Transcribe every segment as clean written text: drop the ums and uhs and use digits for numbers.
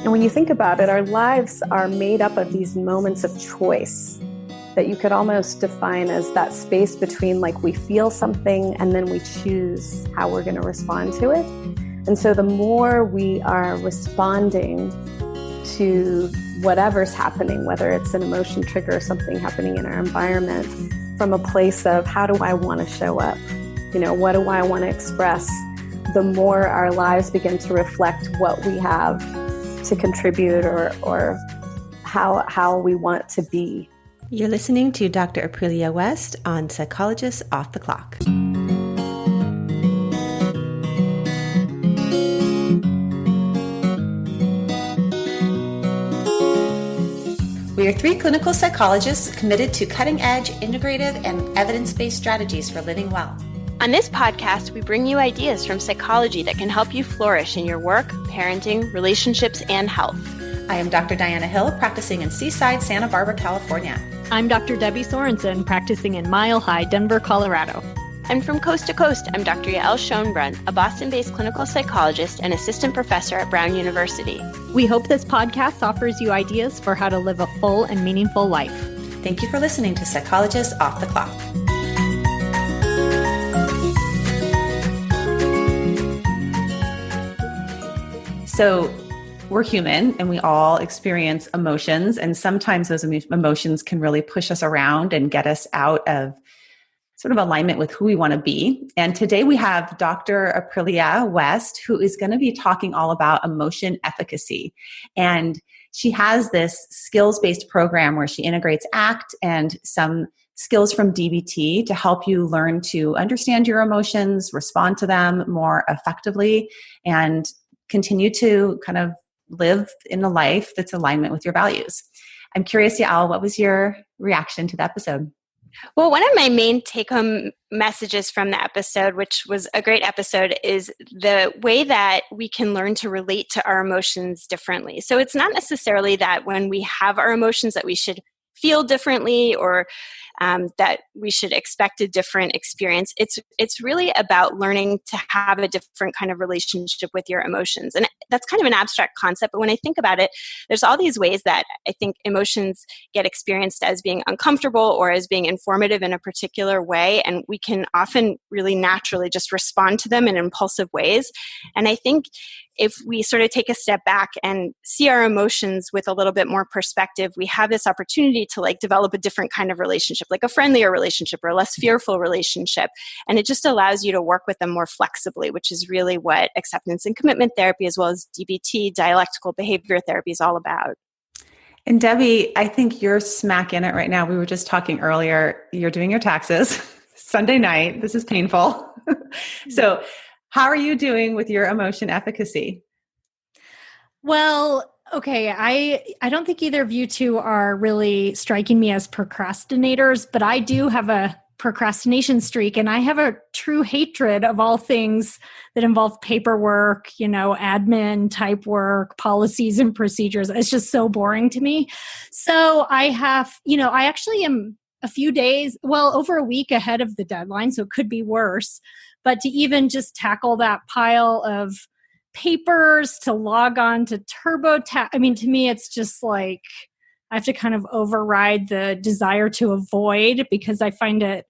And when you think about it, our lives are made up of these moments of choice that you could almost define as that space between like we feel something and then we choose how we're going to respond to it. And so the more we are responding to whatever's happening, whether it's an emotion trigger or something happening in our environment, from a place of how do I want to show up? What do I want to express? The more our lives begin to reflect what we have to contribute or how we want to be. You're listening to Dr. Aprilia West on Psychologist Off the Clock. We are three clinical psychologists committed to cutting-edge, integrative, and evidence-based strategies for living well. On this podcast, we bring you ideas from psychology that can help you flourish in your work, parenting, relationships, and health. I am Dr. Diana Hill, practicing in Seaside, Santa Barbara, California. I'm Dr. Debbie Sorensen, practicing in Mile High, Denver, Colorado. And from coast to coast, I'm Dr. Yael Schoenbrunn, a Boston-based clinical psychologist and assistant professor at Brown University. We hope this podcast offers you ideas for how to live a full and meaningful life. Thank you for listening to Psychologist Off the Clock. So we're human and we all experience emotions, and sometimes those emotions can really push us around and get us out of sort of alignment with who we want to be. And today we have Dr. Aprilia West, who is going to be talking all about emotion efficacy. And she has this skills-based program where she integrates ACT and some skills from DBT to help you learn to understand your emotions, respond to them more effectively, and continue to kind of live in a life that's in alignment with your values. I'm curious, Yael, what was your reaction to the episode? Well, one of my main take-home messages from the episode, which was a great episode, is the way that we can learn to relate to our emotions differently. So it's not necessarily that when we have our emotions that we should feel differently or that we should expect a different experience. It's really about learning to have a different kind of relationship with your emotions. And that's kind of an abstract concept, but when I think about it, there's all these ways that I think emotions get experienced as being uncomfortable or as being informative in a particular way, and we can often really naturally just respond to them in impulsive ways. And I think if we sort of take a step back and see our emotions with a little bit more perspective, we have this opportunity to like develop a different kind of relationship, like a friendlier relationship or a less fearful relationship. And it just allows you to work with them more flexibly, which is really what acceptance and commitment therapy, as well as DBT, dialectical behavior therapy, is all about. And Debbie, I think you're smack in it right now. We were just talking earlier, you're doing your taxes Sunday night. This is painful. So how are you doing with your emotion efficacy? Well, okay, I don't think either of you two are really striking me as procrastinators, but I do have a procrastination streak, and I have a true hatred of all things that involve paperwork, admin type work, policies and procedures. It's just so boring to me. So I actually am a few days, over a week ahead of the deadline, so it could be worse. But to even just tackle that pile of papers, to log on to TurboTax, to me, it's just like I have to kind of override the desire to avoid, because I find it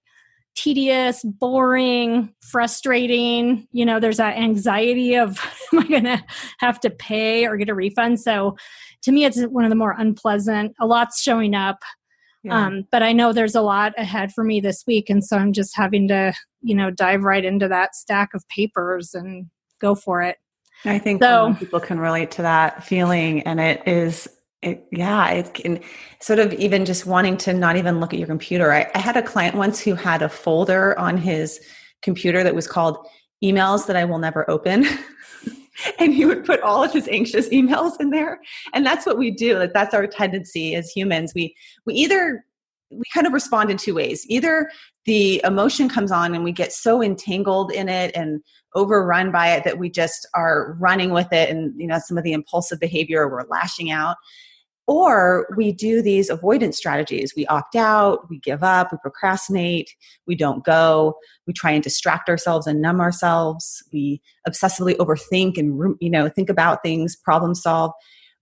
tedious, boring, frustrating. There's that anxiety of, am I going to have to pay or get a refund? So to me, it's one of the more unpleasant. A lot's showing up. Yeah. But I know there's a lot ahead for me this week. And so I'm just having to, dive right into that stack of papers and go for it. I think a lot of people can relate to that feeling. And it can sort of even just wanting to not even look at your computer. I had a client once who had a folder on his computer that was called emails that I will never open. And he would put all of his anxious emails in there. And that's what we do. Like, that's our tendency as humans. We kind of respond in two ways. Either the emotion comes on and we get so entangled in it and overrun by it that we just are running with it, and some of the impulsive behavior, we're lashing out. Or we do these avoidance strategies. We opt out, we give up, we procrastinate, we don't go, we try and distract ourselves and numb ourselves, we obsessively overthink and think about things, problem solve.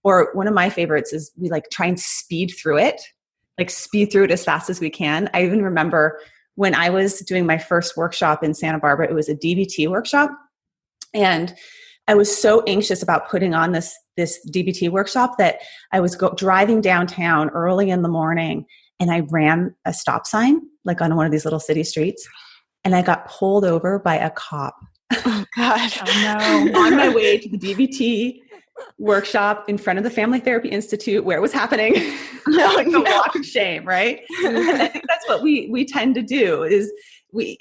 Or one of my favorites is we like try and speed through it as fast as we can. I even remember when I was doing my first workshop in Santa Barbara, it was a DBT workshop. And I was so anxious about putting on this DBT workshop that I was driving downtown early in the morning, and I ran a stop sign like on one of these little city streets, and I got pulled over by a cop. Oh God. Oh no. On my way to the DBT workshop in front of the Family Therapy Institute where it was happening. Like a walk of shame, right? And I think that's what we tend to do is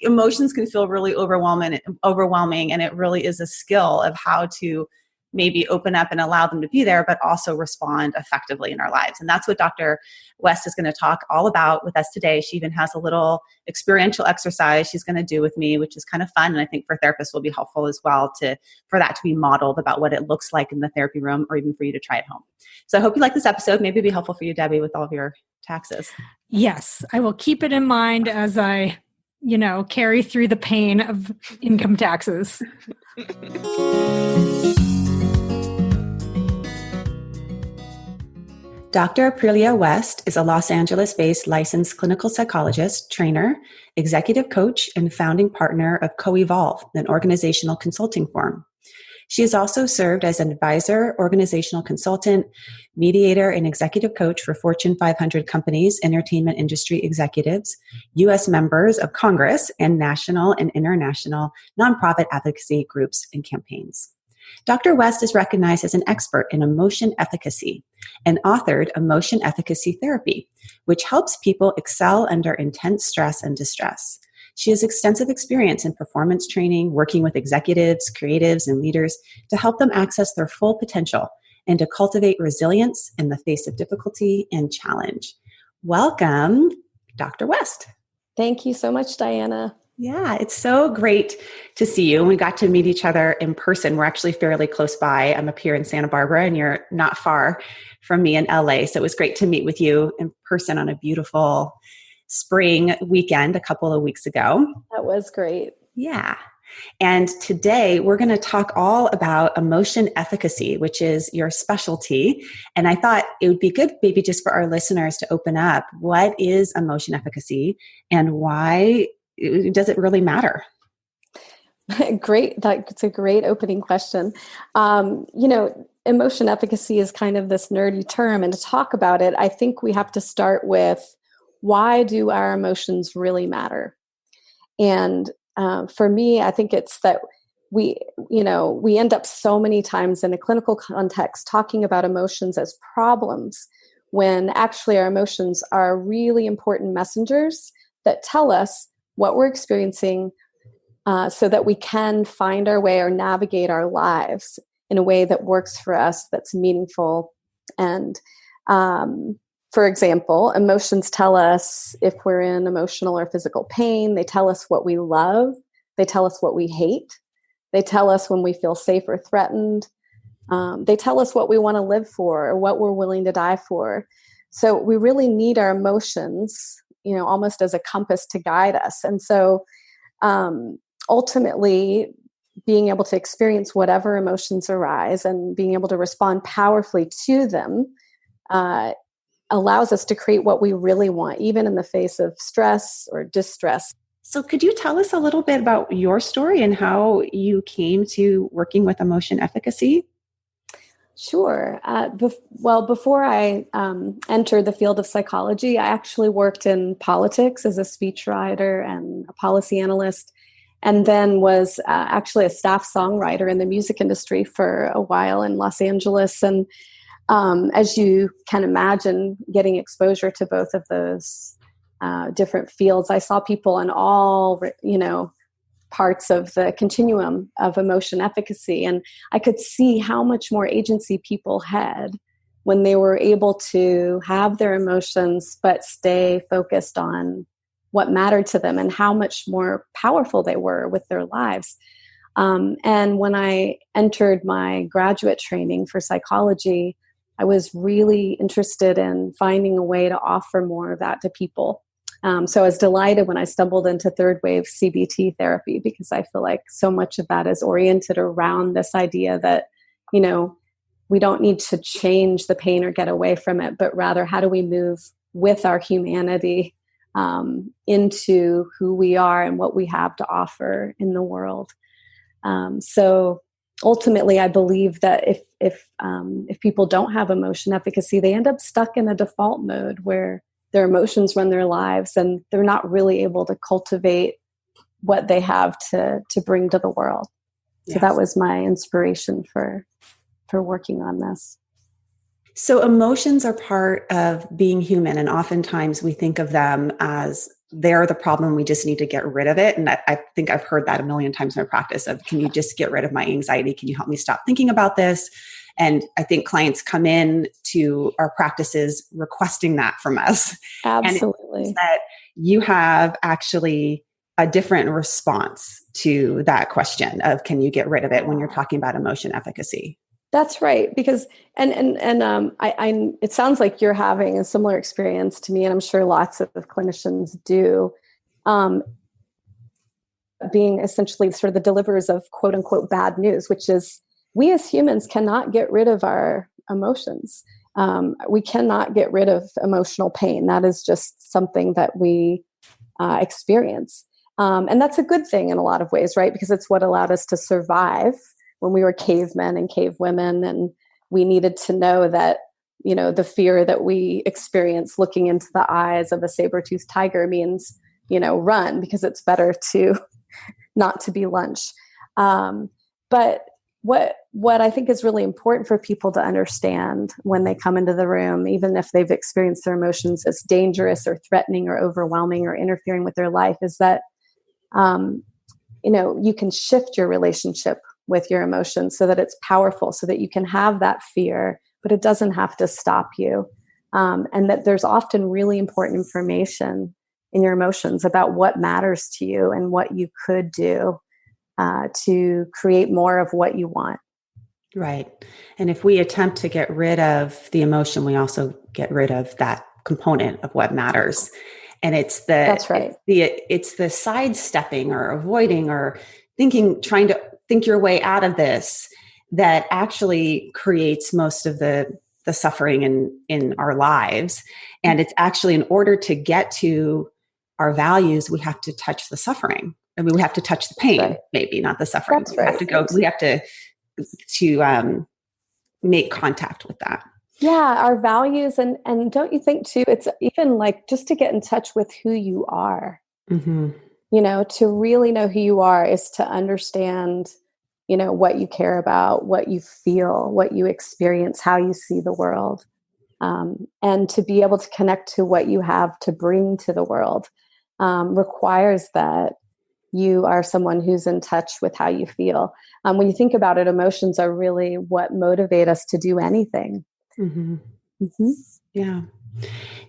emotions can feel really overwhelming, and it really is a skill of how to maybe open up and allow them to be there, but also respond effectively in our lives. And that's what Dr. West is going to talk all about with us today. She even has a little experiential exercise she's going to do with me, which is kind of fun. And I think for therapists will be helpful as well for that to be modeled about what it looks like in the therapy room, or even for you to try at home. So I hope you like this episode. Maybe it'll be helpful for you, Debbie, with all of your taxes. Yes, I will keep it in mind as I, carry through the pain of income taxes. Dr. Aprilia West is a Los Angeles-based licensed clinical psychologist, trainer, executive coach, and founding partner of Co-Evolve, an organizational consulting firm. She has also served as an advisor, organizational consultant, mediator, and executive coach for Fortune 500 companies, entertainment industry executives, U.S. members of Congress, and national and international nonprofit advocacy groups and campaigns. Dr. West is recognized as an expert in emotion efficacy and authored Emotion Efficacy Therapy, which helps people excel under intense stress and distress. She has extensive experience in performance training, working with executives, creatives, and leaders to help them access their full potential and to cultivate resilience in the face of difficulty and challenge. Welcome, Dr. West. Thank you so much, Diana. Yeah, it's so great to see you. We got to meet each other in person. We're actually fairly close by. I'm up here in Santa Barbara, and you're not far from me in LA. So it was great to meet with you in person on a beautiful spring weekend a couple of weeks ago. That was great. Yeah. And today we're going to talk all about emotion efficacy, which is your specialty. And I thought it would be good maybe just for our listeners to open up. What is emotion efficacy, and why does it really matter? Great. That's a great opening question. Emotion efficacy is kind of this nerdy term. And to talk about it, I think we have to start with, why do our emotions really matter? And for me, I think it's that we end up so many times in a clinical context talking about emotions as problems, when actually our emotions are really important messengers that tell us what we're experiencing, so that we can find our way or navigate our lives in a way that works for us, that's meaningful. And for example, emotions tell us if we're in emotional or physical pain. They tell us what we love. They tell us what we hate. They tell us when we feel safe or threatened. They tell us what we want to live for or what we're willing to die for. So we really need our emotions, almost as a compass to guide us. And so ultimately, being able to experience whatever emotions arise and being able to respond powerfully to them allows us to create what we really want, even in the face of stress or distress. So could you tell us a little bit about your story and how you came to working with emotion efficacy? Sure. Before I entered the field of psychology, I actually worked in politics as a speechwriter and a policy analyst, and then was actually a staff songwriter in the music industry for a while in Los Angeles. And as you can imagine, getting exposure to both of those different fields, I saw people in all, parts of the continuum of emotion efficacy. And I could see how much more agency people had when they were able to have their emotions, but stay focused on what mattered to them and how much more powerful they were with their lives. And when I entered my graduate training for psychology, I was really interested in finding a way to offer more of that to people. So I was delighted when I stumbled into third wave CBT therapy, because I feel like so much of that is oriented around this idea that, we don't need to change the pain or get away from it, but rather how do we move with our humanity into who we are and what we have to offer in the world. So ultimately, I believe that if people don't have emotion efficacy, they end up stuck in a default mode where their emotions run their lives and they're not really able to cultivate what they have to bring to the world. So that was my inspiration for working on this. So emotions are part of being human, and oftentimes we think of them as they're the problem. We just need to get rid of it. And I think I've heard that a million times in my practice of, can you just get rid of my anxiety? Can you help me stop thinking about this? And I think clients come in to our practices requesting that from us. Absolutely. And that you have actually a different response to that question of, can you get rid of it, when you're talking about emotion efficacy? That's right. Because, I it sounds like you're having a similar experience to me, and I'm sure lots of clinicians do, being essentially sort of the deliverers of quote unquote bad news, which is we as humans cannot get rid of our emotions. We cannot get rid of emotional pain. That is just something that we experience. And that's a good thing in a lot of ways, right? Because it's what allowed us to survive when we were cavemen and cavewomen, and we needed to know that, the fear that we experience looking into the eyes of a saber-toothed tiger means, run, because it's better to not to be lunch. But what I think is really important for people to understand when they come into the room, even if they've experienced their emotions as dangerous or threatening or overwhelming or interfering with their life, is that, you can shift your relationship with your emotions so that it's powerful, so that you can have that fear, but it doesn't have to stop you. And that there's often really important information in your emotions about what matters to you and what you could do to create more of what you want. Right. And if we attempt to get rid of the emotion, we also get rid of that component of what matters. And that's right. It's the sidestepping or avoiding or trying to think your way out of this that actually creates most of the suffering in our lives. And it's actually, in order to get to our values, we have to touch the suffering. I mean, we have to touch the pain, right. Maybe not the suffering. That's right. We have to make contact with that. Yeah, our values. And don't you think too, it's even like just to get in touch with who you are, mm-hmm. To really know who you are is to understand, what you care about, what you feel, what you experience, how you see the world, and to be able to connect to what you have to bring to the world requires that you are someone who's in touch with how you feel. When you think about it, emotions are really what motivate us to do anything. Mm-hmm. Mm-hmm. Yeah.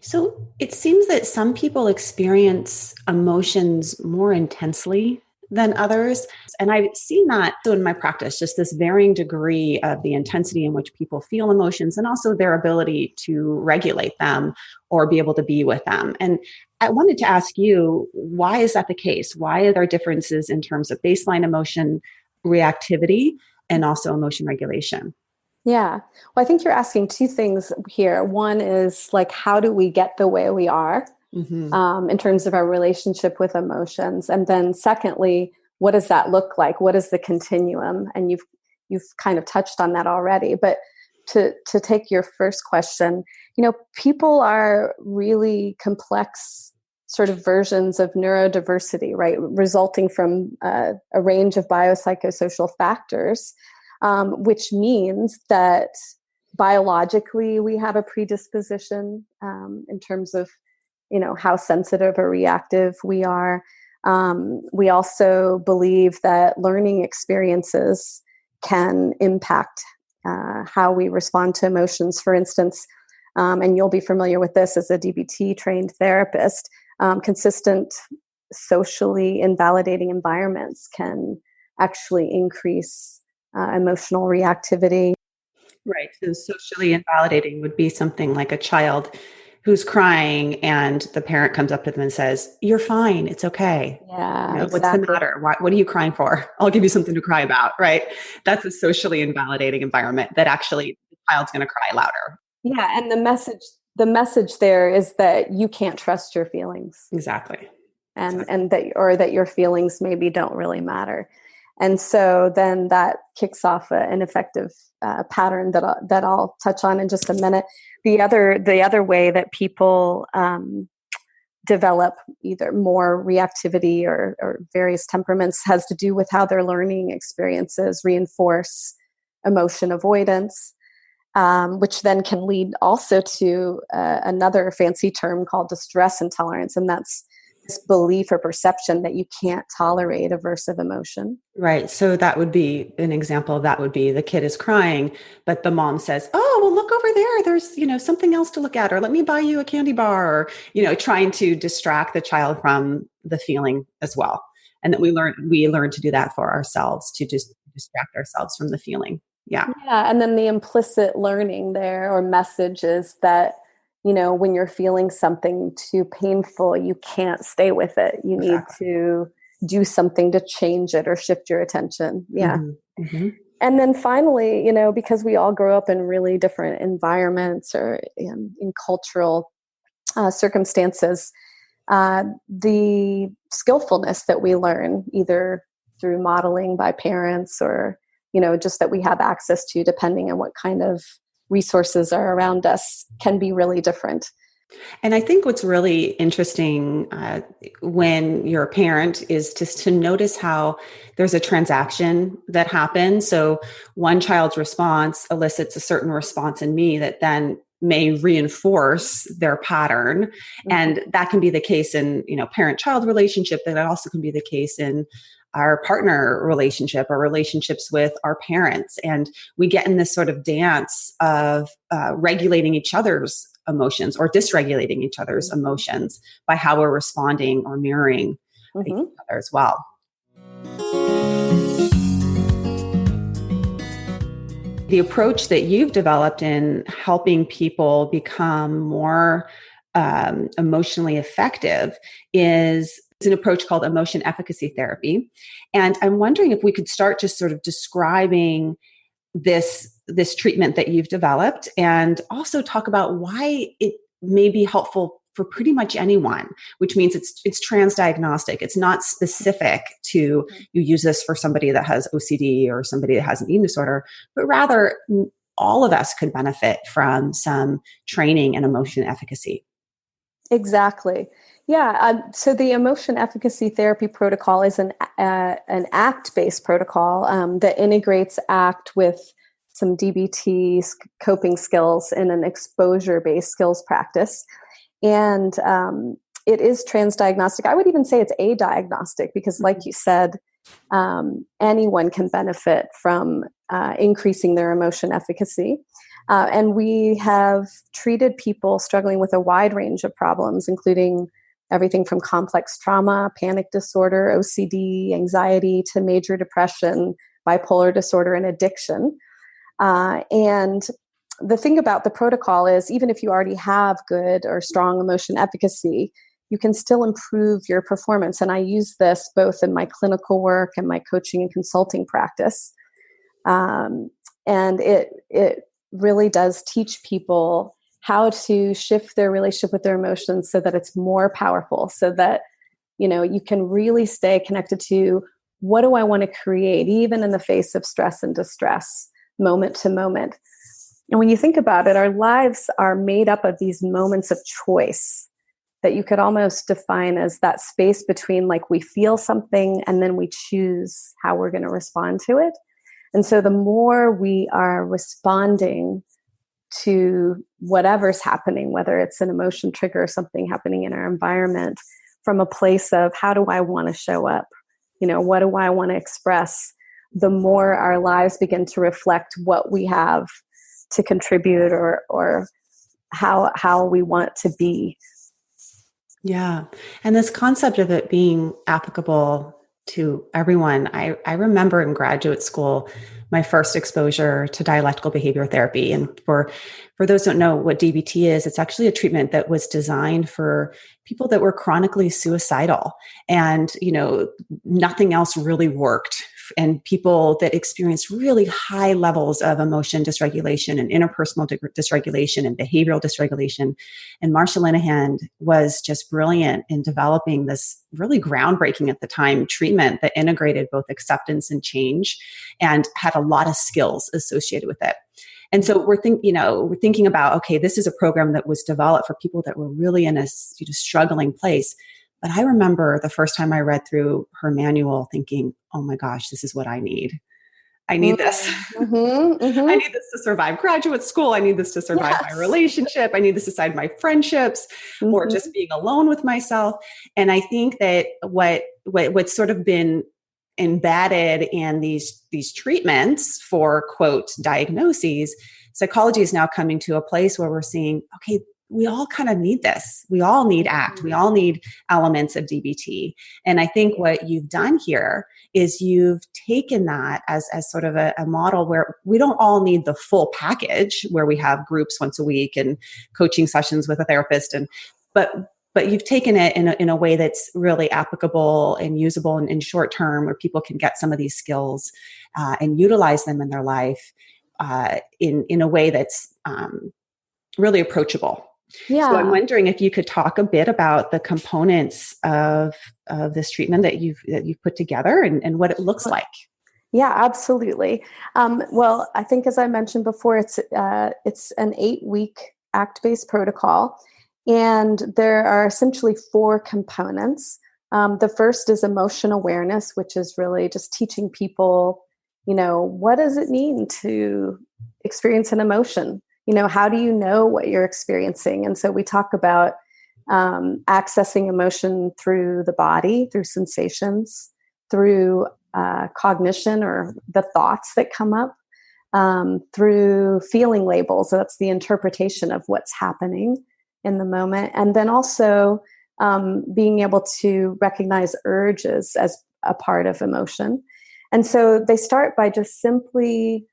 So it seems that some people experience emotions more intensely than others. And I've seen that in my practice, just this varying degree of the intensity in which people feel emotions and also their ability to regulate them or be able to be with them. And I wanted to ask you, why is that the case? Why are there differences in terms of baseline emotion reactivity and also emotion regulation? Yeah. Well, I think you're asking two things here. One is like, how do we get the way we are in terms of our relationship with emotions? And then secondly, what does that look like? What is the continuum? And you've kind of touched on that already. But to take your first question, people are really complex sort of versions of neurodiversity, right? Resulting from a range of biopsychosocial factors. Which means that biologically we have a predisposition in terms of, how sensitive or reactive we are. We also believe that learning experiences can impact how we respond to emotions. For instance, and you'll be familiar with this as a DBT trained therapist, consistent socially invalidating environments can actually increase emotional reactivity. Right. So socially invalidating would be something like a child who's crying and the parent comes up to them and says, "You're fine. It's okay." Yeah. Exactly. What's the matter? What are you crying for? I'll give you something to cry about. Right. That's a socially invalidating environment that actually child's going to cry louder. Yeah. And the message there is that you can't trust your feelings. Exactly. And that your feelings maybe don't really matter. And so then that kicks off an effective pattern that I'll touch on in just a minute. The other way that people develop either more reactivity or various temperaments has to do with how their learning experiences reinforce emotion avoidance, which then can lead also to another fancy term called distress intolerance, and that's this belief or perception that you can't tolerate aversive emotion. Right. So that would be an example. That would be the kid is crying, but the mom says, "Oh, well, look over there. There's, something else to look at, or let me buy you a candy bar," or, trying to distract the child from the feeling as well. And that we learn to do that for ourselves, to just distract ourselves from the feeling. Yeah. Yeah. And then the implicit learning there or message is that, when you're feeling something too painful, you can't stay with it. You need to do something to change it or shift your attention. Yeah. Mm-hmm. Mm-hmm. And then finally, because we all grow up in really different environments or in cultural circumstances, the skillfulness that we learn either through modeling by parents or, just that we have access to, depending on what kind of resources are around us, can be really different. And I think what's really interesting when you're a parent is just to notice how there's a transaction that happens. So one child's response elicits a certain response in me that then may reinforce their pattern. Mm-hmm. And that can be the case in, parent-child relationship, but it also can be the case in our partner relationship or relationships with our parents. And we get in this sort of dance of regulating each other's emotions or dysregulating each other's emotions by how we're responding or mirroring each other as well. The approach that you've developed in helping people become more emotionally effective is an approach called Emotion Efficacy Therapy. And I'm wondering if we could start just sort of describing this treatment that you've developed and also talk about why it may be helpful for pretty much anyone, which means it's transdiagnostic. It's not specific to you use this for somebody that has OCD or somebody that has an eating disorder, but rather all of us could benefit from some training in emotion efficacy. Exactly. Yeah. So the Emotion Efficacy Therapy protocol is an ACT-based protocol that integrates ACT with some DBT coping skills in an exposure-based skills practice. And it is transdiagnostic. I would even say it's adiagnostic because, like you said, anyone can benefit from increasing their emotion efficacy. And we have treated people struggling with a wide range of problems, including everything from complex trauma, panic disorder, OCD, anxiety, to major depression, bipolar disorder, and addiction. And the thing about the protocol is, even if you already have good or strong emotion efficacy, you can still improve your performance. And I use this both in my clinical work and my coaching and consulting practice. And it really does teach people how to shift their relationship with their emotions so that it's more powerful, so that, you can really stay connected to what do I want to create, even in the face of stress and distress, moment to moment. And when you think about it, our lives are made up of these moments of choice that you could almost define as that space between we feel something and then we choose how we're going to respond to it. And so the more we are responding to whatever's happening, whether it's an emotion trigger or something happening in our environment, from a place of how do I want to show up? What do I want to express? The more our lives begin to reflect what we have to contribute or how we want to be. Yeah. And this concept of it being applicable to everyone, I remember in graduate school, my first exposure to dialectical behavior therapy. And for those who don't know what DBT is, it's actually a treatment that was designed for people that were chronically suicidal. And, nothing else really worked and people that experience really high levels of emotion dysregulation and interpersonal dysregulation and behavioral dysregulation. And Marsha Linehan was just brilliant in developing this really groundbreaking at the time treatment that integrated both acceptance and change and had a lot of skills associated with it. And so we're thinking about, okay, this is a program that was developed for people that were really in a struggling place. But I remember the first time I read through her manual thinking, oh my gosh, this is what I need. I need this. I need this to survive graduate school. I need this to survive my relationship. I need this to survive my friendships or just being alone with myself. And I think that what's sort of been embedded in these treatments for, quote, diagnoses, psychology is now coming to a place where we're seeing, okay, we all kind of need this. We all need ACT. We all need elements of DBT. And I think what you've done here is you've taken that as sort of a model where we don't all need the full package where we have groups once a week and coaching sessions with a therapist. But you've taken it in a way that's really applicable and usable in short term, where people can get some of these skills and utilize them in their life in a way that's really approachable. Yeah. So I'm wondering if you could talk a bit about the components of this treatment that you've put together and what it looks like. Yeah, absolutely. Well, I think as I mentioned before, it's an 8-week ACT-based protocol, and there are essentially 4 components. The first is emotion awareness, which is really just teaching people, what does it mean to experience an emotion? How do you know what you're experiencing? And so we talk about accessing emotion through the body, through sensations, through cognition or the thoughts that come up, through feeling labels. So that's the interpretation of what's happening in the moment. And then also being able to recognize urges as a part of emotion. And so they start by just simply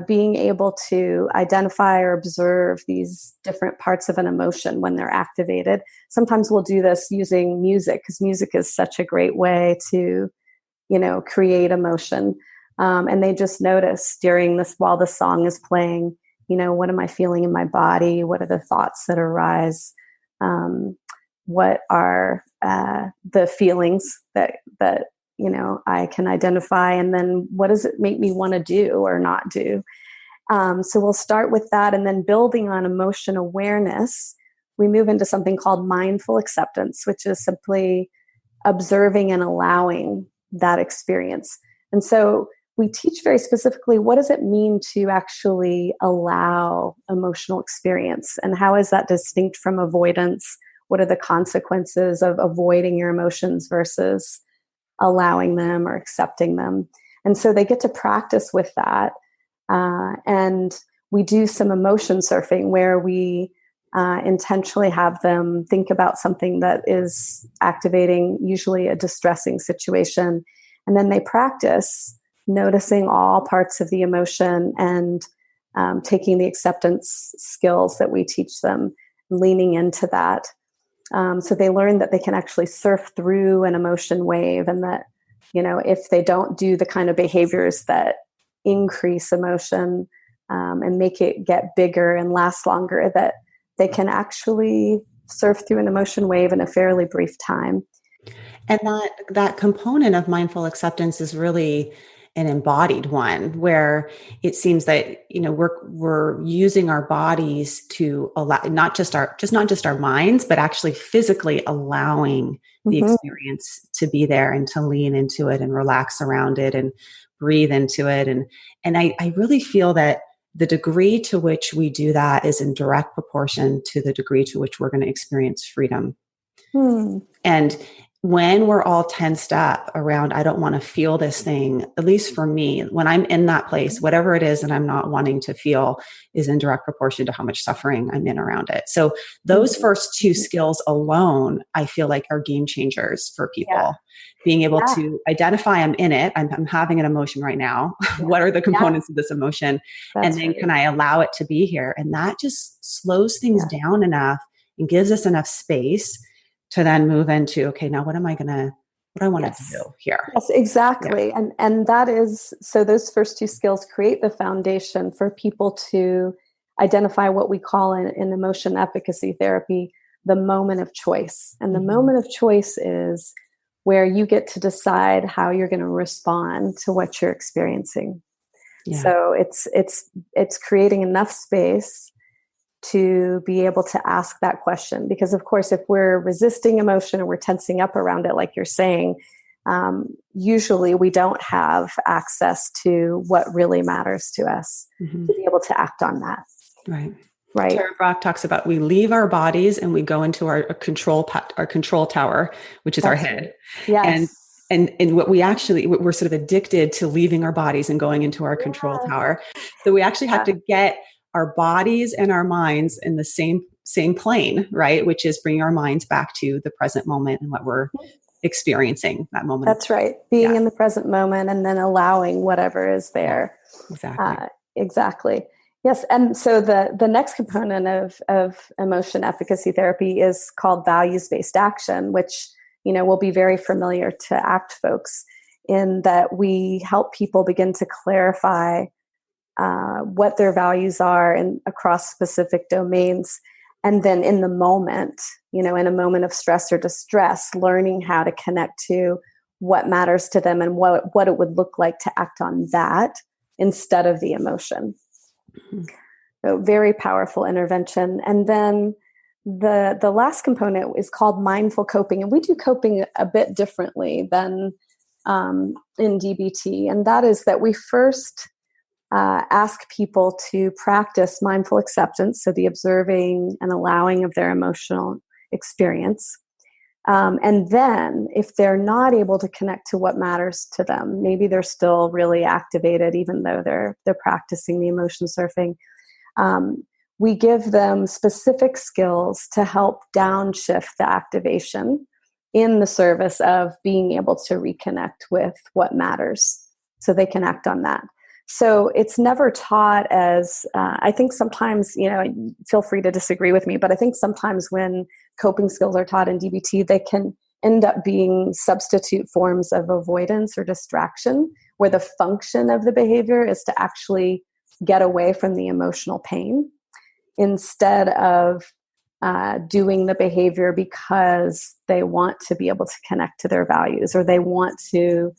being able to identify or observe these different parts of an emotion when they're activated. Sometimes we'll do this using music, because music is such a great way to, create emotion. And they just notice while the song is playing, what am I feeling in my body? What are the thoughts that arise? What are the feelings that I can identify, and then what does it make me want to do or not do? So we'll start with that, and then building on emotion awareness, we move into something called mindful acceptance, which is simply observing and allowing that experience. And so we teach very specifically, what does it mean to actually allow emotional experience, and how is that distinct from avoidance? What are the consequences of avoiding your emotions versus allowing them or accepting them? And so they get to practice with that. And we do some emotion surfing, where we intentionally have them think about something that is activating, usually a distressing situation. And then they practice noticing all parts of the emotion and taking the acceptance skills that we teach them, leaning into that. So they learn that they can actually surf through an emotion wave, and that, if they don't do the kind of behaviors that increase emotion and make it get bigger and last longer, that they can actually surf through an emotion wave in a fairly brief time. And that component of mindful acceptance is really an embodied one, where it seems that we're using our bodies to allow not just our minds, but actually physically allowing the experience to be there and to lean into it and relax around it and breathe into it. And I really feel that the degree to which we do that is in direct proportion to the degree to which we're going to experience freedom. And when we're all tensed up around, I don't want to feel this thing, at least for me, when I'm in that place, whatever it is that I'm not wanting to feel is in direct proportion to how much suffering I'm in around it. So those first 2 skills alone, I feel like, are game changers for people. Yeah. Being able to identify, I'm in it, I'm having an emotion right now. Yeah. What are the components of this emotion? That's and then can I allow it to be here? And that just slows things down enough and gives us enough space to then move into, okay, now what am I going what I want to Yes. do here. Yes, exactly. Yeah. And that is, so those first two skills create the foundation for people to identify what we call in emotion efficacy therapy, the moment of choice. And the moment of choice is where you get to decide how you're going to respond to what you're experiencing. Yeah. So it's creating enough space to be able to ask that question. Because of course, if we're resisting emotion or we're tensing up around it, like you're saying, usually we don't have access to what really matters to us to be able to act on that. Right. Right. Tara Brach talks about we leave our bodies and we go into our control tower, which is our head. Yes. And what we're sort of addicted to leaving our bodies and going into our control tower. So we actually have to get our bodies and our minds in the same plane, right? Which is bringing our minds back to the present moment and what we're experiencing that moment. That's right. Being in the present moment and then allowing whatever is there. Yeah, exactly. Yes. And so the next component of emotion efficacy therapy is called values-based action, which, will be very familiar to ACT folks, in that we help people begin to clarify what their values are and across specific domains. And then in the moment, in a moment of stress or distress, learning how to connect to what matters to them and what it would look like to act on that instead of the emotion. So very powerful intervention. And then the last component is called mindful coping. And we do coping a bit differently than in DBT. And that is that we first ask people to practice mindful acceptance, so the observing and allowing of their emotional experience. And then if they're not able to connect to what matters to them, maybe they're still really activated even though they're practicing the emotion surfing, we give them specific skills to help downshift the activation in the service of being able to reconnect with what matters so they can act on that. So it's never taught as, I think sometimes, feel free to disagree with me, but I think sometimes when coping skills are taught in DBT, they can end up being substitute forms of avoidance or distraction, where the function of the behavior is to actually get away from the emotional pain instead of doing the behavior because they want to be able to connect to their values, or they want to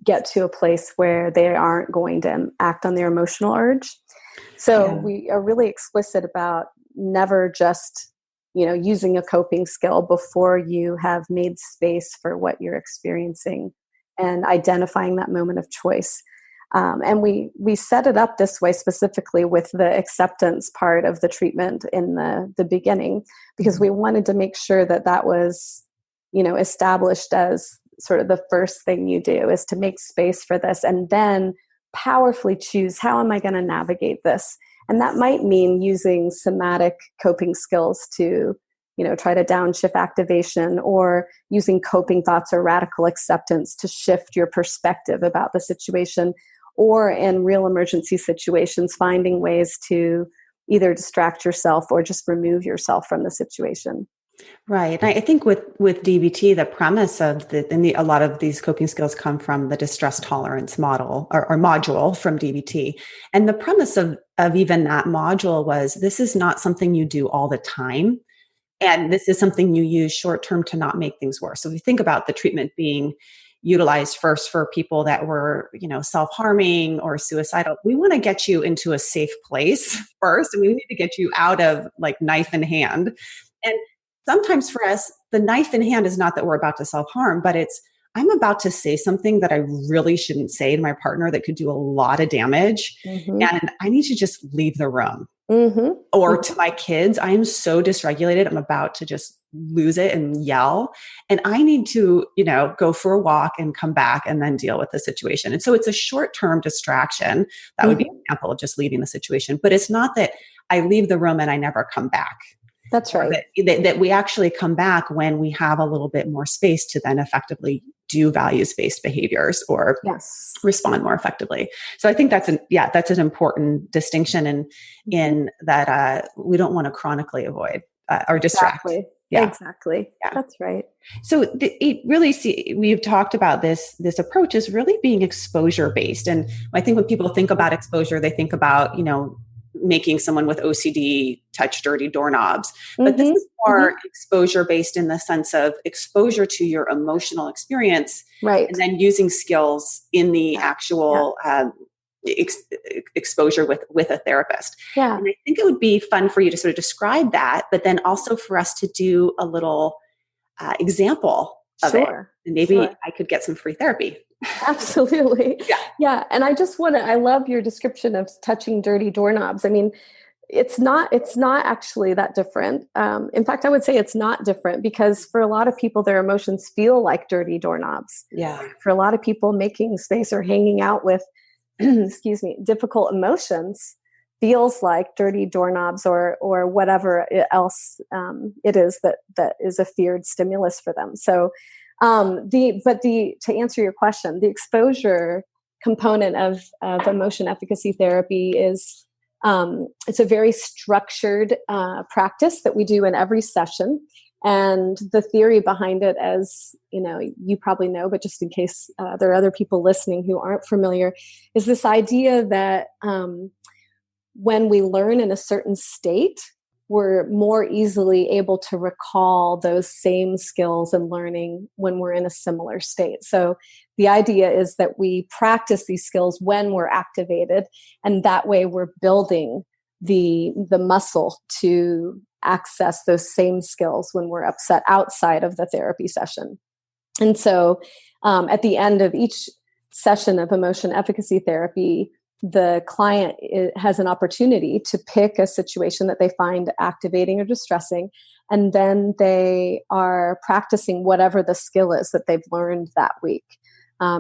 get to a place where they aren't going to act on their emotional urge. So we are really explicit about never just, using a coping skill before you have made space for what you're experiencing and identifying that moment of choice. And we set it up this way specifically with the acceptance part of the treatment in the beginning, because we wanted to make sure that was, established as sort of the first thing you do, is to make space for this and then powerfully choose, how am I going to navigate this? And that might mean using somatic coping skills to, try to downshift activation, or using coping thoughts or radical acceptance to shift your perspective about the situation, or in real emergency situations, finding ways to either distract yourself or just remove yourself from the situation. Right. I think with DBT, the premise of a lot of these coping skills come from the distress tolerance model or module from DBT. And the premise of even that module was, this is not something you do all the time. And this is something you use short term to not make things worse. So if you think about the treatment being utilized first for people that were, self-harming or suicidal, we want to get you into a safe place first. And we need to get you out of like knife in hand. And sometimes for us, the knife in hand is not that we're about to self-harm, but it's, I'm about to say something that I really shouldn't say to my partner that could do a lot of damage. And I need to just leave the room. Or to my kids, I am so dysregulated, I'm about to just lose it and yell. And I need to, go for a walk and come back and then deal with the situation. And so it's a short-term distraction. That would be an example of just leaving the situation. But it's not that I leave the room and I never come back. That's right. That we actually come back when we have a little bit more space to then effectively do values-based behaviors or respond more effectively. So I think that's an important distinction in that we don't want to chronically avoid or distract. Exactly. Yeah. Exactly. Yeah. That's right. So it really we've talked about this approach is really being exposure based. And I think when people think about exposure, they think about, making someone with OCD touch dirty doorknobs. But this is more exposure based in the sense of exposure to your emotional experience, right? And then using skills in the actual exposure with a therapist. Yeah. And I think it would be fun for you to sort of describe that, but then also for us to do a little example of it. And maybe I could get some free therapy. Absolutely. Yeah. And I love your description of touching dirty doorknobs. I mean, it's not actually that different. In fact, I would say it's not different because for a lot of people, their emotions feel like dirty doorknobs. Yeah. For a lot of people, making space or hanging out with, difficult emotions feels like dirty doorknobs or whatever else it is that is a feared stimulus for them. So, to answer your question, the exposure component of emotion efficacy therapy is it's a very structured practice that we do in every session. And the theory behind it, as you probably know, but just in case there are other people listening who aren't familiar, is this idea that when we learn in a certain state, we're more easily able to recall those same skills and learning when we're in a similar state. So the idea is that we practice these skills when we're activated, and that way we're building the muscle to access those same skills when we're upset outside of the therapy session. And so at the end of each session of emotion efficacy therapy, the client has an opportunity to pick a situation that they find activating or distressing, and then they are practicing whatever the skill is that they've learned that week,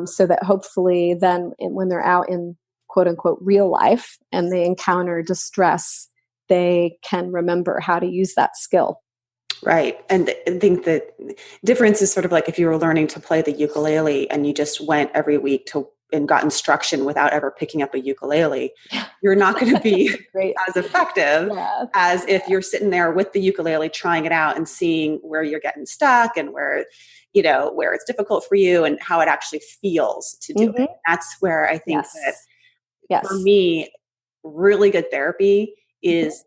so that hopefully then when they're out in quote unquote real life and they encounter distress, they can remember how to use that skill. Right. And I think the difference is sort of like if you were learning to play the ukulele and you just went every week and got instruction without ever picking up a ukulele, you're not going to be as effective as if you're sitting there with the ukulele, trying it out and seeing where you're getting stuck and where it's difficult for you and how it actually feels to do it. That's where I think that for me, really good therapy is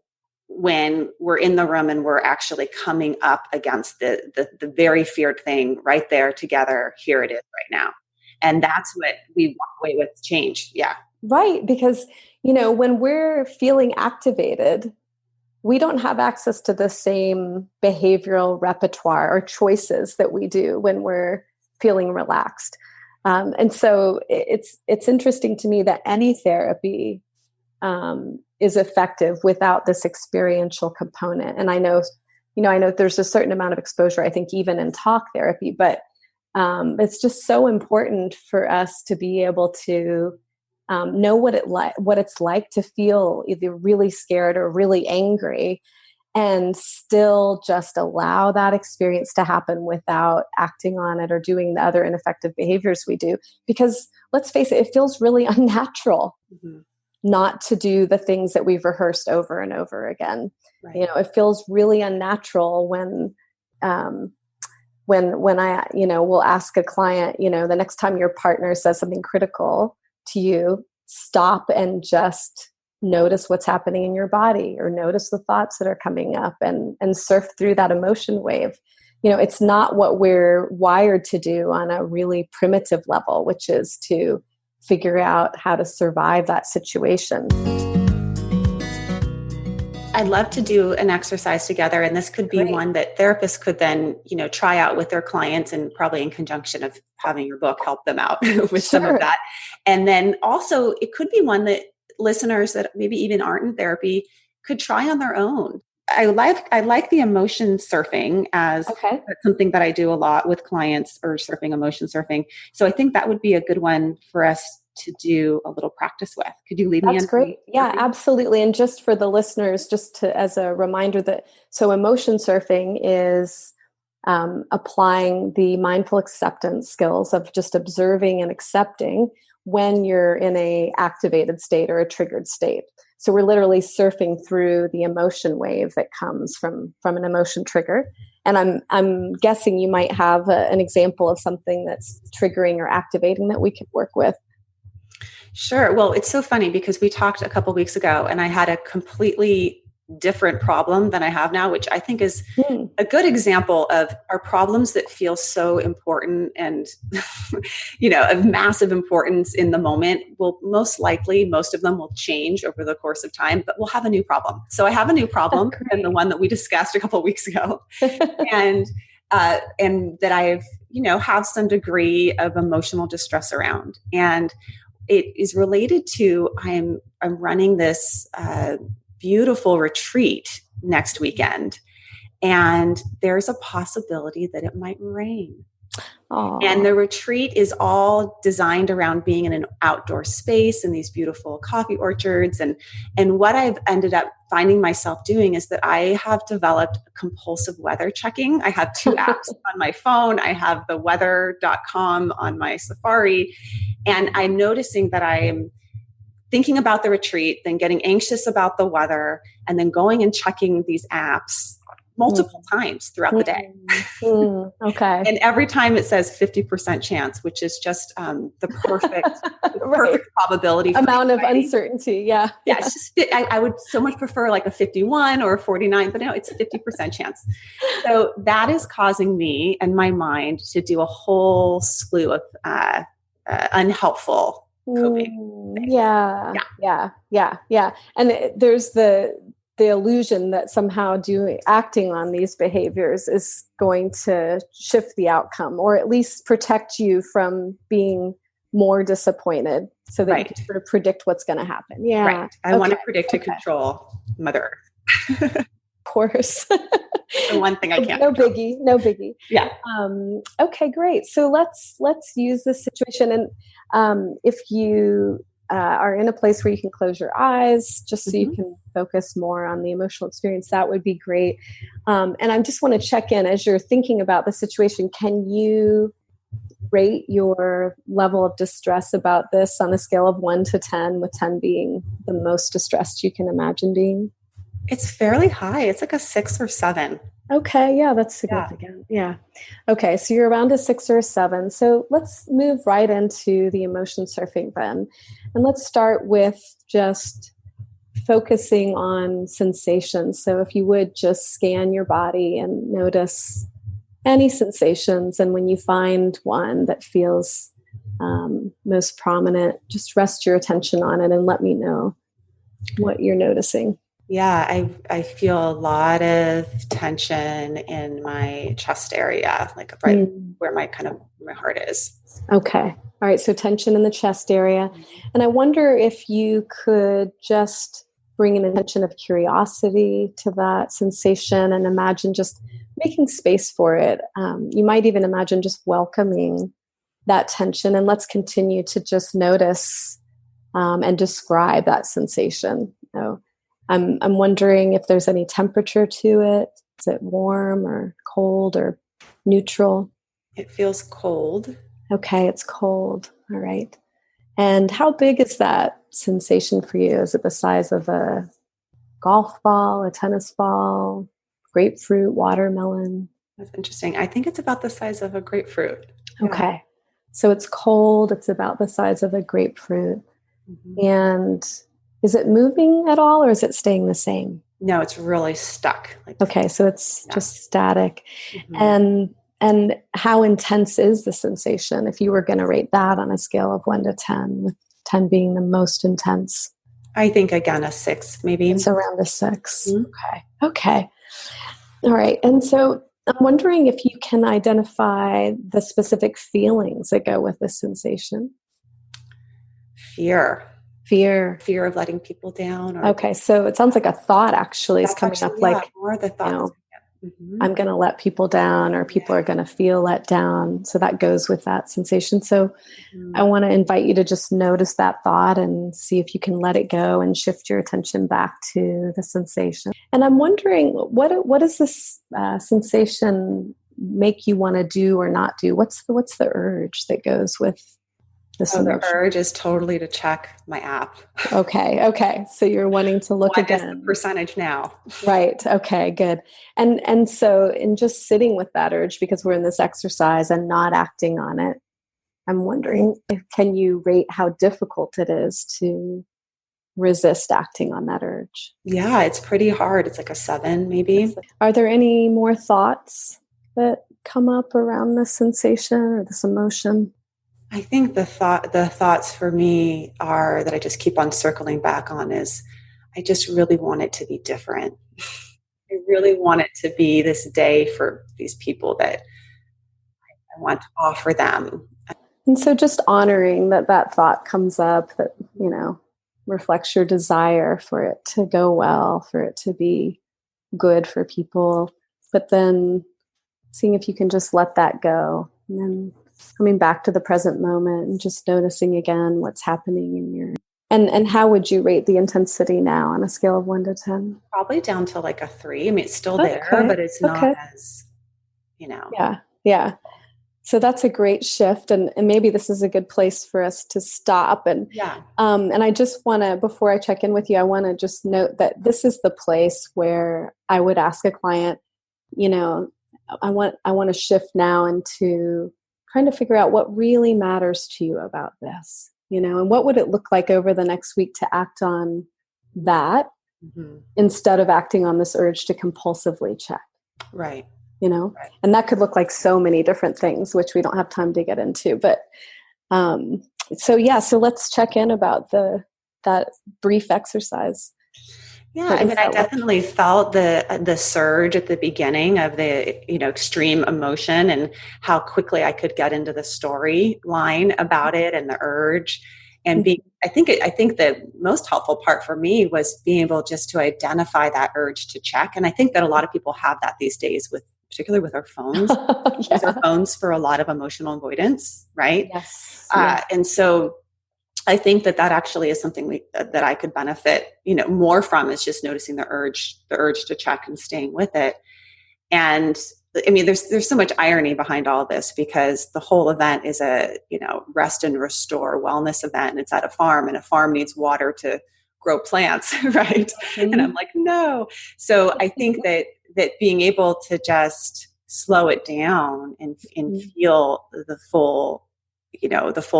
when we're in the room and we're actually coming up against the very feared thing right there together. Here it is right now. And that's what we walk away with change. Yeah. Right. Because, when we're feeling activated, we don't have access to the same behavioral repertoire or choices that we do when we're feeling relaxed. And so it's interesting to me that any therapy is effective without this experiential component. And I know there's a certain amount of exposure, I think, even in talk therapy, but it's just so important for us to be able to know what it's like to feel either really scared or really angry, and still just allow that experience to happen without acting on it or doing the other ineffective behaviors we do. Because let's face it, it feels really unnatural not to do the things that we've rehearsed over and over again. Right. It feels really unnatural when I, will ask a client, the next time your partner says something critical to you, stop and just notice what's happening in your body, or notice the thoughts that are coming up, and surf through that emotion wave. It's not what we're wired to do on a really primitive level, which is to figure out how to survive that situation. I'd love to do an exercise together, and this could be one that therapists could then, try out with their clients, and probably in conjunction of having your book help them out with some of that. And then also it could be one that listeners that maybe even aren't in therapy could try on their own. I like the emotion surfing as something that I do a lot with clients, or emotion surfing. So I think that would be a good one for us to do a little practice with. Could you lead me in? That's great. Yeah, absolutely. And just for the listeners, as a reminder so emotion surfing is applying the mindful acceptance skills of just observing and accepting when you're in a activated state or a triggered state. So we're literally surfing through the emotion wave that comes from an emotion trigger. And I'm guessing you might have an example of something that's triggering or activating that we could work with. Sure. Well, it's so funny because we talked a couple weeks ago and I had a completely different problem than I have now, which I think is a good example of our problems that feel so important and, of massive importance in the moment will most of them will change over the course of time, but we'll have a new problem. So I have a new problem than the one that we discussed a couple of weeks ago. and that I've, have some degree of emotional distress around. And it is related to, I'm running this, beautiful retreat next weekend. And there's a possibility that it might rain. Aww. And the retreat is all designed around being in an outdoor space in these beautiful coffee orchards. And what I've ended up finding myself doing is that I have developed compulsive weather checking. I have 2 apps on my phone. I have the weather.com on my Safari. And I'm noticing that I'm thinking about the retreat, then getting anxious about the weather, and then going and checking these apps multiple times throughout the day. Okay. And every time it says 50% chance, which is just the perfect, perfect probability. Amount of uncertainty. Yeah. Yeah. It's just, I would so much prefer like a 51 or a 49, but no, it's a 50% chance. So that is causing me and my mind to do a whole slew of unhelpful coping. Yeah. And there's the illusion that somehow acting on these behaviors is going to shift the outcome, or at least protect you from being more disappointed, so that you can sort of predict what's going to happen. Yeah. Right. I want to predict and control Mother Earth. Of course. The one thing I can't. No biggie. Yeah. Okay, great. So let's use this situation, and if you are in a place where you can close your eyes, just so you can focus more on the emotional experience, that would be great. And I just want to check in as you're thinking about the situation. Can you rate your level of distress about this on a scale of 1 to 10, with 10 being the most distressed you can imagine being? It's fairly high. It's like a 6 or 7. Okay. Yeah, that's significant. Yeah. Okay. So you're around a 6 or a 7. So let's move right into the emotion surfing then. And let's start with just focusing on sensations. So if you would just scan your body and notice any sensations. And when you find one that feels most prominent, just rest your attention on it and let me know what you're noticing. Yeah, I feel a lot of tension in my chest area, like right where my heart is. Okay. All right. So tension in the chest area. And I wonder if you could just bring an attention of curiosity to that sensation and imagine just making space for it. You might even imagine just welcoming that tension, and let's continue to just notice and describe that sensation. I'm wondering if there's any temperature to it. Is it warm or cold or neutral? It feels cold. Okay, it's cold. All right. And how big is that sensation for you? Is it the size of a golf ball, a tennis ball, grapefruit, watermelon? That's interesting. I think it's about the size of a grapefruit. Okay. So it's cold. It's about the size of a grapefruit. And is it moving at all, or is it staying the same? No, it's really stuck. Okay, so it's just static. And how intense is the sensation? If you were going to rate that on a scale of 1 to 10, with 10 being the most intense. I think, again, a 6, maybe. It's around a 6. Okay. All right. And so I'm wondering if you can identify the specific feelings that go with this sensation. Fear of letting people down. Okay, so it sounds like a thought actually is coming up, like, more the thoughts. I'm going to let people down, or people are going to feel let down. So that goes with that sensation. So I want to invite you to just notice that thought and see if you can let it go and shift your attention back to the sensation. And I'm wondering, what does this sensation make you want to do or not do? What's the urge that goes with this Oh, the emotion? urge is totally to check my app. Okay. So you're wanting to look What again. is the percentage now? Right. Okay, good. And so in just sitting with that urge, because we're in this exercise and not acting on it, I'm wondering can you rate how difficult it is to resist acting on that urge? Yeah, it's pretty hard. It's like a 7 maybe. Are there any more thoughts that come up around this sensation or this emotion? I think the thoughts for me are that I just keep on circling back on is I just really want it to be different. I really want it to be this day for these people that I want to offer them. And so just honoring that thought comes up that, reflects your desire for it to go well, for it to be good for people, but then seeing if you can just let that go and then coming back to the present moment and just noticing again what's happening in your and how would you rate the intensity now on a scale of 1 to 10? Probably down to like a 3. I mean, it's still there, but it's not as, Yeah. So that's a great shift. And maybe this is a good place for us to stop. And I just want to, before I check in with you, I want to just note that this is the place where I would ask a client, I want to shift now into trying to figure out what really matters to you about this, and what would it look like over the next week to act on that instead of acting on this urge to compulsively check. Right. Right. And that could look like so many different things, which we don't have time to get into. But so let's check in about that brief exercise. Yeah, I mean, I definitely felt the surge at the beginning of the extreme emotion and how quickly I could get into the storyline about it and the urge. And I think the most helpful part for me was being able just to identify that urge to check. And I think that a lot of people have that these days, particularly with our phones. Use our phones for a lot of emotional avoidance, right? Yes. And so I think that actually is something that I could benefit, more from, is just noticing the urge to check and staying with it. And I mean, there's so much irony behind all this because the whole event is a, rest and restore wellness event. And it's at a farm, and a farm needs water to grow plants, right? Mm-hmm. And I'm like, no. So I think that being able to just slow it down and feel the full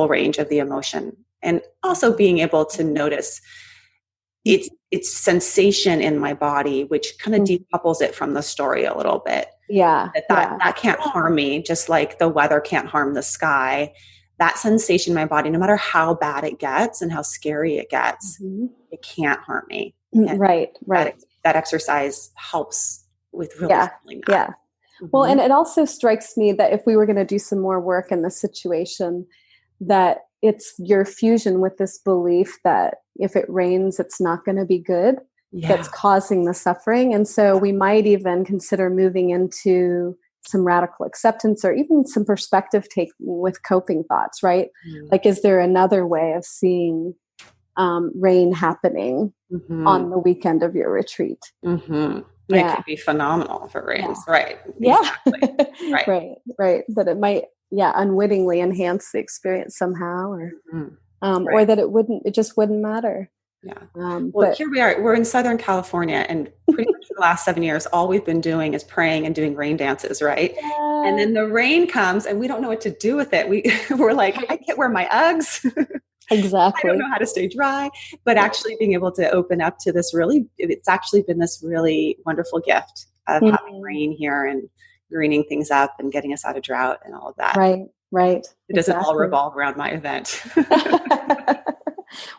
range of the emotion, and also being able to notice its sensation in my body, which kind of decouples it from the story a little bit. Yeah. That can't harm me, just like the weather can't harm the sky. That sensation in my body, no matter how bad it gets and how scary it gets, it can't harm me. And right. That exercise helps with really feeling that. Yeah. Well, and it also strikes me that if we were going to do some more work in this situation, that it's your fusion with this belief that if it rains, it's not going to be good, that's causing the suffering. And so we might even consider moving into some radical acceptance or even some perspective take with coping thoughts, right? Like, is there another way of seeing rain happening on the weekend of your retreat? It could be phenomenal if it rains, right? Yeah. Exactly. Right. That it might, unwittingly enhance the experience somehow, or or that it just wouldn't matter. Yeah. Well, here we are. We're in Southern California, and pretty much for the last 7 years, all we've been doing is praying and doing rain dances, right? Yeah. And then the rain comes, and we don't know what to do with it. We're like, I can't wear my Uggs. Exactly. I don't know how to stay dry. But actually being able to open up to this it's actually been this really wonderful gift of having rain here and greening things up and getting us out of drought and all of that. Right. It doesn't all revolve around my event.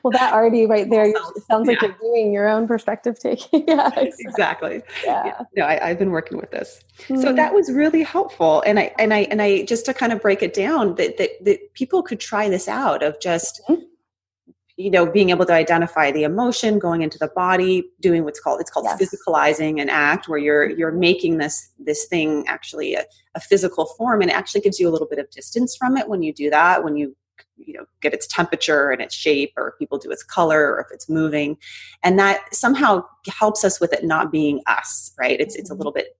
Well, that already right there, it sounds like you're doing your own perspective taking. Exactly. Yeah. No, I've been working with this. So that was really helpful. And I just to kind of break it down, that people could try this out of just, being able to identify the emotion, going into the body, doing it's called physicalizing an act, where you're making this thing actually a physical form, and it actually gives you a little bit of distance from it when you do that, when you get its temperature and its shape, or if people do its color, or if it's moving, and that somehow helps us with it not being us, right? It's a little bit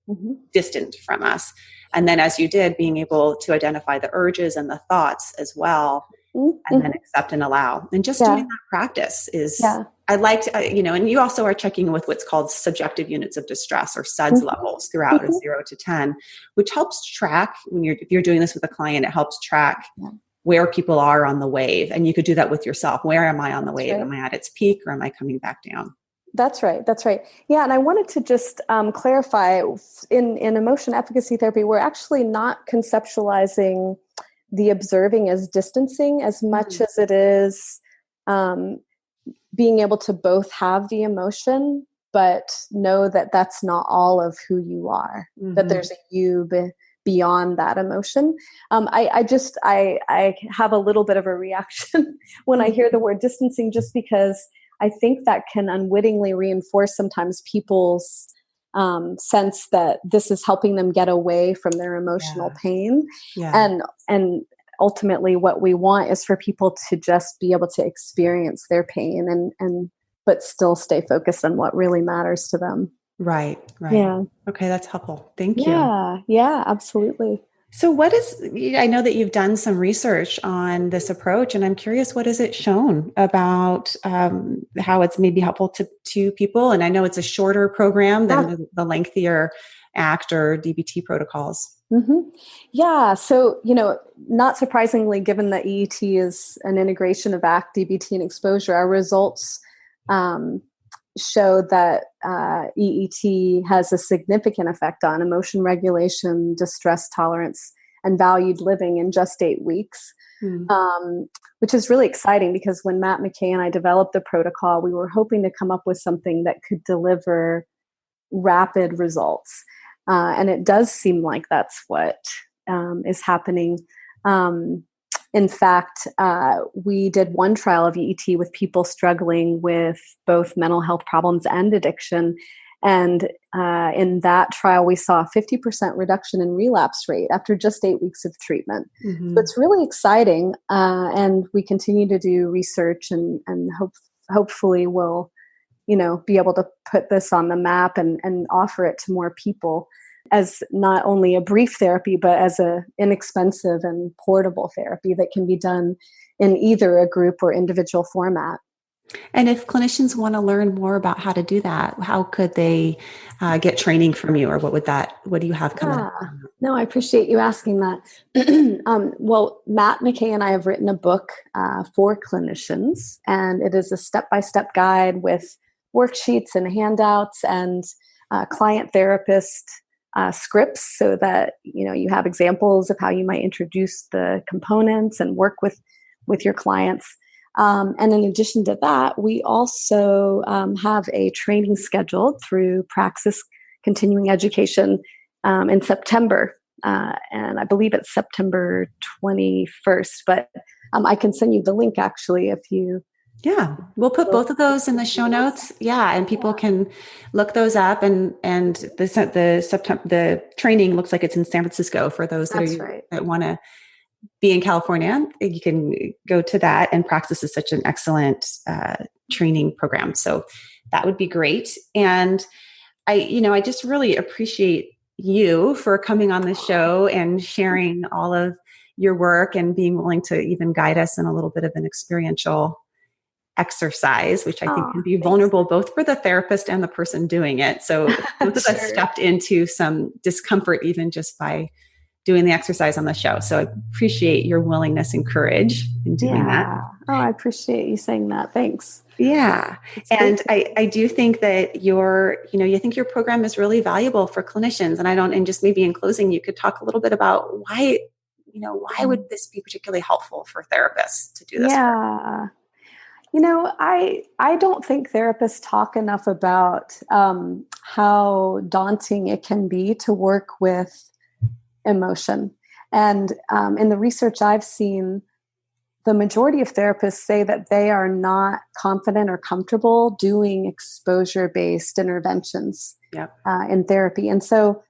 distant from us. And then, as you did, being able to identify the urges and the thoughts as well, and then accept and allow. And just doing that practice is, I like to, and you also are checking with what's called subjective units of distress, or SUDS levels, throughout a 0 to 10, which helps track if you're doing this with a client, it helps track where people are on the wave. And you could do that with yourself. Where am I on the wave? Right. Am I at its peak, or am I coming back down? That's right. That's right. Yeah. And I wanted to just clarify, in emotion efficacy therapy, we're actually not conceptualizing the observing as distancing as much as it is being able to both have the emotion, but know that that's not all of who you are, that there's a you beyond that emotion. I have a little bit of a reaction when I hear the word distancing, just because I think that can unwittingly reinforce sometimes people's sense that this is helping them get away from their emotional pain. And ultimately what we want is for people to just be able to experience their pain and but still stay focused on what really matters to them. Right. Yeah. Okay, that's helpful. Thank you. Yeah, absolutely. So I know that you've done some research on this approach, and I'm curious, what has it shown about how it's maybe helpful to people? And I know it's a shorter program than the lengthier ACT or DBT protocols. Yeah. So, not surprisingly, given that EET is an integration of ACT, DBT, and exposure, our results show that EET has a significant effect on emotion regulation, distress tolerance, and valued living in just 8 weeks, which is really exciting, because when Matt McKay and I developed the protocol, we were hoping to come up with something that could deliver rapid results. And it does seem like that's what is happening. In fact, we did one trial of EET with people struggling with both mental health problems and addiction. And in that trial, we saw a 50% reduction in relapse rate after just 8 weeks of treatment. So it's really exciting. And we continue to do research and hopefully we'll, be able to put this on the map and offer it to more people as not only a brief therapy, but as an inexpensive and portable therapy that can be done in either a group or individual format. And if clinicians want to learn more about how to do that, how could they get training from you, or what do you have coming up? No, I appreciate you asking that. Well, Matt McKay and I have written a book for clinicians, and it is a step-by-step guide with worksheets and handouts and client therapist scripts, so that you have examples of how you might introduce the components and work with your clients. And in addition to that, we also have a training scheduled through Praxis Continuing Education in September, and I believe it's September 21st. But I can send you the link actually if you. Yeah, we'll put both of those in the show notes. Yeah, and people can look those up. And the training looks like it's in San Francisco for those that want to be in California. You can go to that, and Praxis is such an excellent training program. So that would be great. And I just really appreciate you for coming on the show and sharing all of your work and being willing to even guide us in a little bit of an experiential exercise, which I think can be vulnerable both for the therapist and the person doing it. So both of us stepped into some discomfort even just by doing the exercise on the show. So I appreciate your willingness and courage in doing that. Oh, I appreciate you saying that. Thanks. Yeah. And I do think that you think your program is really valuable for clinicians. And just maybe in closing, you could talk a little bit about why would this be particularly helpful for therapists to do this work? I don't think therapists talk enough about how daunting it can be to work with emotion. And in the research I've seen, the majority of therapists say that they are not confident or comfortable doing exposure-based interventions in therapy. And so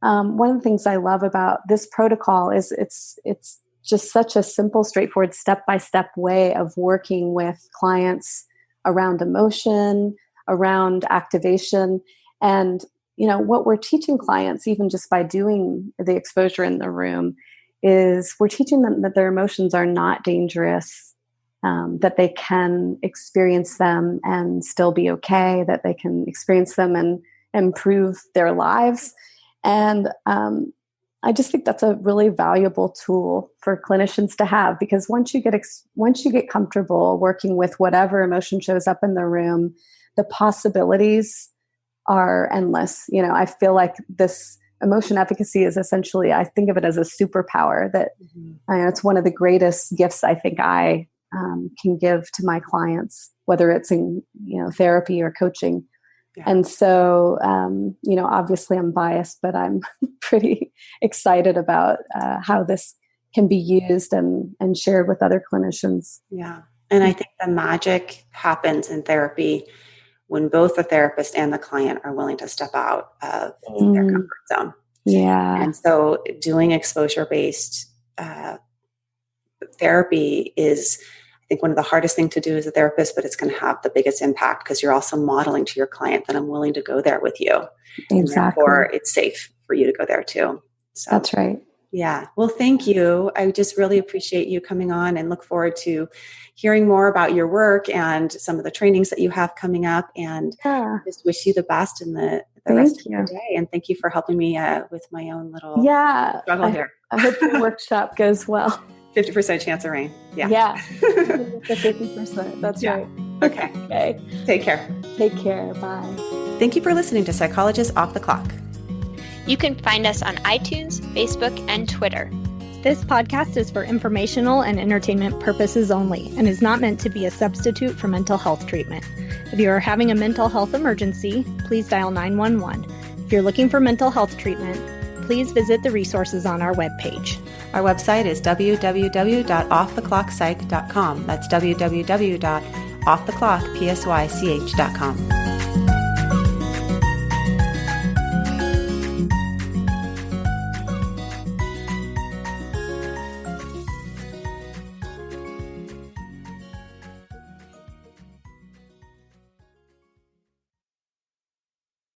one of the things I love about this protocol is it's just such a simple, straightforward, step-by-step way of working with clients around emotion, around activation. And, what we're teaching clients, even just by doing the exposure in the room, is we're teaching them that their emotions are not dangerous, that they can experience them and still be okay, that they can experience them and improve their lives. And I just think that's a really valuable tool for clinicians to have, because once you get comfortable working with whatever emotion shows up in the room, the possibilities are endless. I feel like this emotion efficacy is essentially, I think of it as a superpower that it's one of the greatest gifts I think I can give to my clients, whether it's in therapy or coaching. Yeah. And so, obviously I'm biased, but I'm pretty excited about how this can be used and shared with other clinicians. Yeah. And I think the magic happens in therapy when both the therapist and the client are willing to step out of their comfort zone. Yeah. And so doing exposure-based therapy is, I think, one of the hardest things to do as a therapist, but it's going to have the biggest impact because you're also modeling to your client that I'm willing to go there with you. Exactly. And therefore, it's safe for you to go there too. So, that's right. Yeah. Well, thank you. I just really appreciate you coming on and look forward to hearing more about your work and some of the trainings that you have coming up. And just wish you the best in the rest of your day. And thank you for helping me with my own little struggle here. I hope the workshop goes well. 50% chance of rain. Yeah. Yeah. The 50%. That's right. Okay. Okay. Take care. Take care. Bye. Thank you for listening to Psychologist Off the Clock. You can find us on iTunes, Facebook, and Twitter. This podcast is for informational and entertainment purposes only and is not meant to be a substitute for mental health treatment. If you are having a mental health emergency, please dial 911. If you're looking for mental health treatment, please visit the resources on our webpage. Our website is www.offtheclockpsych.com. That's www.offtheclockpsych.com.